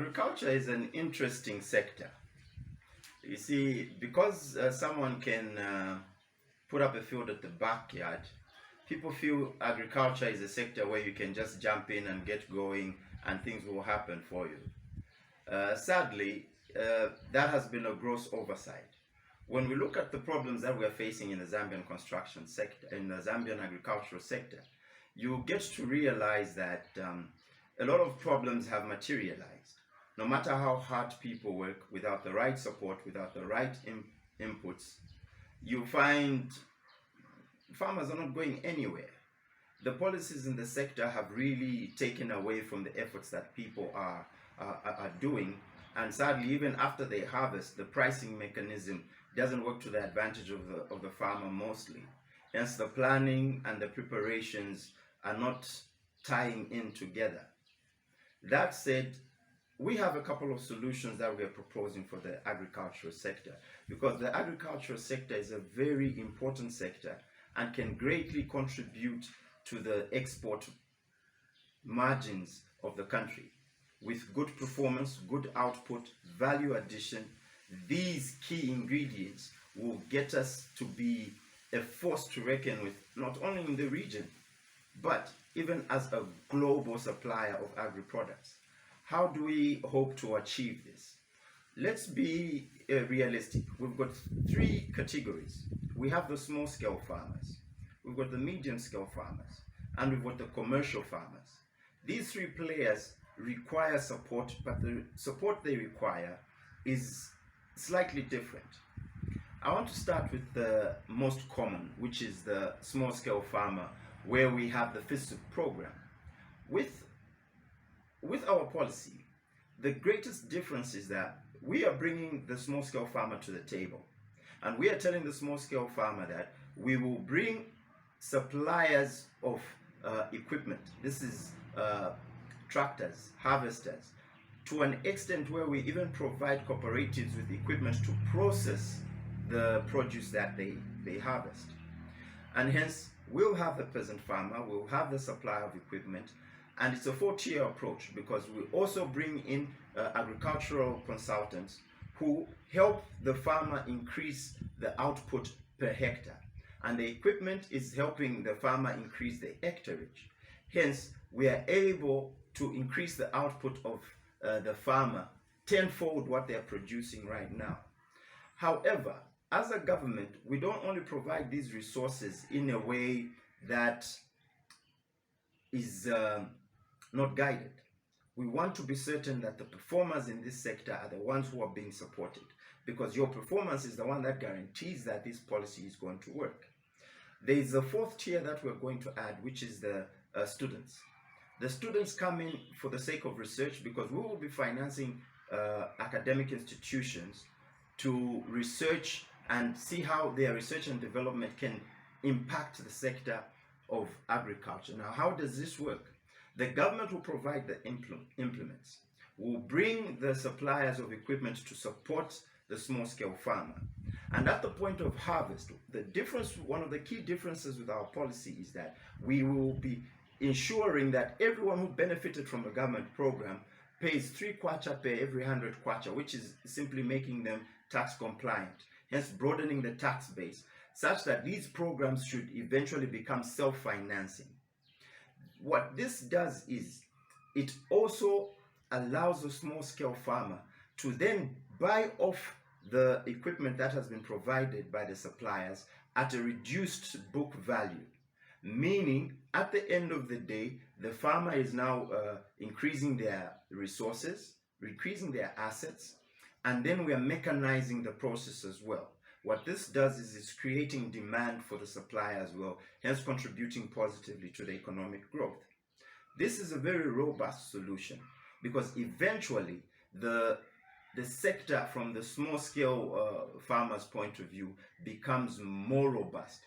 Agriculture is an interesting sector. You see, because someone can put up a field at the backyard, people feel agriculture is a sector where you can just jump in and get going and things will happen for you. Sadly, that has been a gross oversight. When we look at the problems that we're facing in the Zambian construction sector, in the Zambian agricultural sector, you get to realize that a lot of problems have materialized. No matter how hard people work, without the right support, without the right inputs, you find farmers are not going anywhere. The policies in the sector have really taken away from the efforts that people are doing, and sadly, even after they harvest, the pricing mechanism doesn't work to the advantage of the farmer mostly. Hence, the planning and the preparations are not tying in together. That said, we have a couple of solutions that we are proposing for the agricultural sector, because the agricultural sector is a very important sector and can greatly contribute to the export margins of the country. With good performance, good output, value addition, these key ingredients will get us to be a force to reckon with, not only in the region, but even as a global supplier of agri-products. How do we hope to achieve this? Let's be realistic. We've got three categories. We have the small-scale farmers, we've got the medium-scale farmers, and we've got the commercial farmers. These three players require support, but the support they require is slightly different. I want to start with the most common, which is the small-scale farmer, where we have the FISUP program. With our policy, the greatest difference is that we are bringing the small-scale farmer to the table. And we are telling the small-scale farmer that we will bring suppliers of equipment. This is tractors, harvesters, to an extent where we even provide cooperatives with equipment to process the produce that they harvest. And hence, we'll have the peasant farmer, we'll have the supply of equipment, and it's a four-tier approach, because we also bring in agricultural consultants who help the farmer increase the output per hectare. And the equipment is helping the farmer increase the hectareage. Hence, we are able to increase the output of the farmer tenfold what they're producing right now. However, as a government, we don't only provide these resources in a way that is not guided. We want to be certain that the performers in this sector are the ones who are being supported, because your performance is the one that guarantees that this policy is going to work. There is a fourth tier that we're going to add, which is the students. The students come in for the sake of research, because we will be financing academic institutions to research and see how their research and development can impact the sector of agriculture. Now, how does this work? The government will provide the implements, will bring the suppliers of equipment to support the small-scale farmer. And at the point of harvest, the difference, one of the key differences with our policy is that we will be ensuring that everyone who benefited from a government program pays 3 kwacha per every 100 kwacha, which is simply making them tax compliant, hence broadening the tax base, such that these programs should eventually become self-financing. What this does is it also allows the small-scale farmer to then buy off the equipment that has been provided by the suppliers at a reduced book value. Meaning, at the end of the day, the farmer is now increasing their resources, increasing their assets, and then we are mechanizing the process as well. What this does is it's creating demand for the supply as well, hence contributing positively to the economic growth. This is a very robust solution, because eventually the sector from the small-scale farmers' point of view becomes more robust.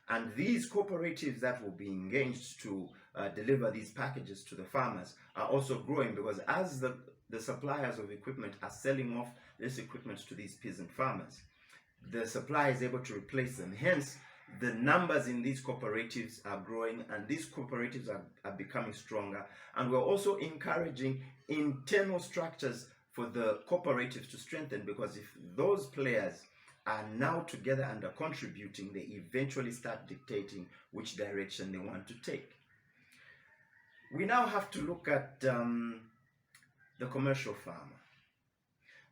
And these cooperatives that will be engaged to deliver these packages to the farmers are also growing, because as the suppliers of equipment are selling off this equipment to these peasant farmers, the supplier is able to replace them. Hence, the numbers in these cooperatives are growing, and these cooperatives are becoming stronger. And we're also encouraging internal structures for the cooperatives to strengthen, because if those players are now together and are contributing, they eventually start dictating which direction they want to take. We now have to look at the commercial farmer.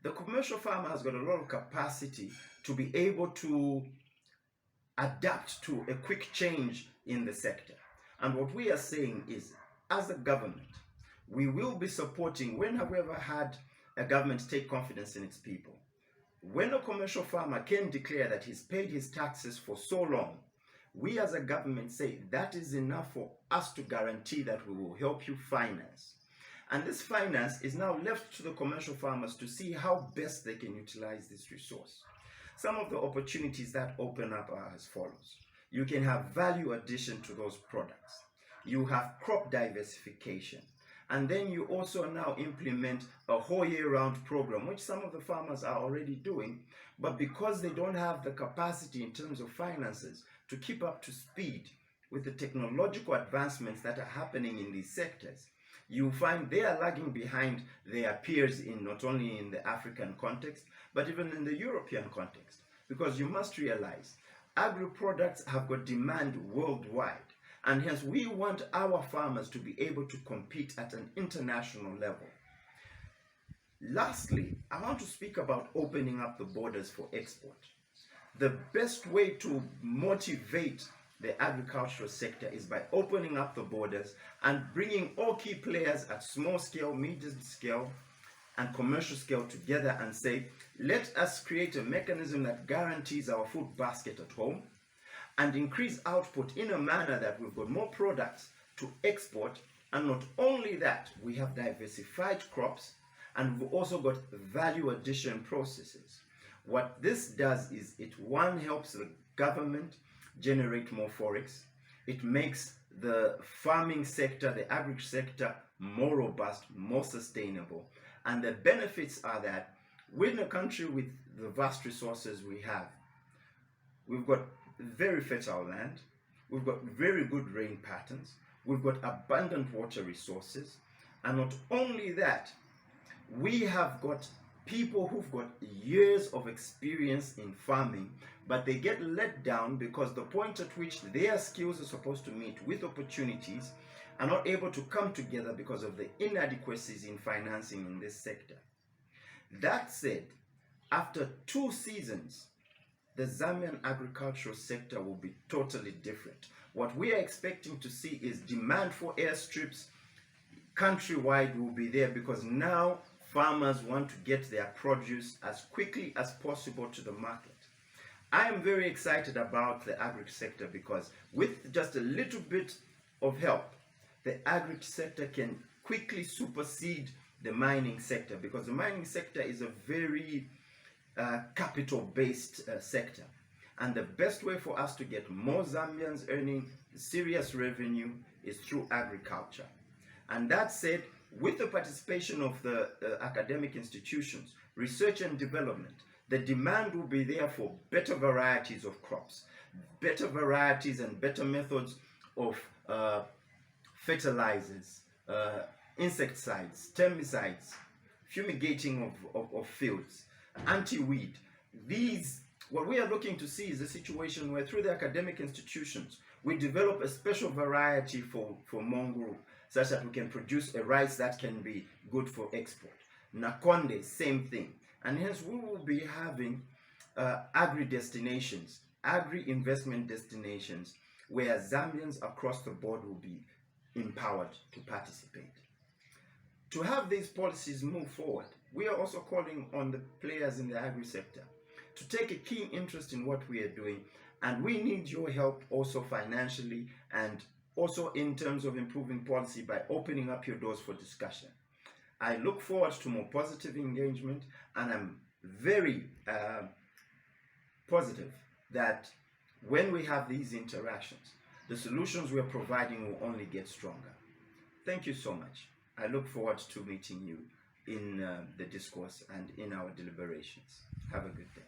The commercial farmer has got a lot of capacity to be able to adapt to a quick change in the sector. And what we are saying is, as a government, we will be supporting. When have we ever had a government take confidence in its people? When a commercial farmer can declare that he's paid his taxes for so long, we as a government say that is enough for us to guarantee that we will help you finance. And this finance is now left to the commercial farmers to see how best they can utilize this resource. Some of the opportunities that open up are as follows. You can have value addition to those products. You have crop diversification. And then you also now implement a whole year-round program, which some of the farmers are already doing, but because they don't have the capacity in terms of finances to keep up to speed with the technological advancements that are happening in these sectors, you find they are lagging behind their peers in not only in the African context, but even in the European context. Because you must realize, agri-products have got demand worldwide. And hence, we want our farmers to be able to compete at an international level. Lastly, I want to speak about opening up the borders for export. The best way to motivate the agricultural sector is by opening up the borders and bringing all key players at small scale, medium scale, and commercial scale together and say, let us create a mechanism that guarantees our food basket at home, and increase output in a manner that we've got more products to export. And not only that, we have diversified crops, and we've also got value addition processes. What this does is it, one, helps the government generate more forex. It makes the farming sector, the agri sector, more robust, more sustainable. And the benefits are that we're in a country with the vast resources we have. We've got very fertile land, we've got very good rain patterns, we've got abundant water resources, and not only that, we have got people who've got years of experience in farming, but they get let down because the point at which their skills are supposed to meet with opportunities are not able to come together because of the inadequacies in financing in this sector. That said, after 2 seasons, the Zambian agricultural sector will be totally different. What we are expecting to see is demand for airstrips countrywide will be there, because now farmers want to get their produce as quickly as possible to the market. I am very excited about the agri sector because with just a little bit of help, the agri sector can quickly supersede the mining sector, because the mining sector is a very capital-based sector, and the best way for us to get more Zambians earning serious revenue is through agriculture. And that said, with the participation of the academic institutions, research and development, the demand will be there for better varieties of crops, better varieties and better methods of fertilizers, insecticides, termicides, fumigating of fields, anti-weed. What we are looking to see is a situation where through the academic institutions, we develop a special variety for mongrel, such that we can produce a rice that can be good for export. Nakonde, same thing. And hence we will be having agri-destinations, agri-investment destinations, where Zambians across the board will be empowered to participate. To have these policies move forward, we are also calling on the players in the agri sector to take a keen interest in what we are doing, and we need your help also financially and also in terms of improving policy by opening up your doors for discussion. I look forward to more positive engagement, and I'm very positive that when we have these interactions, the solutions we are providing will only get stronger. Thank you so much. I look forward to meeting you in the discourse and in our deliberations. Have a good day.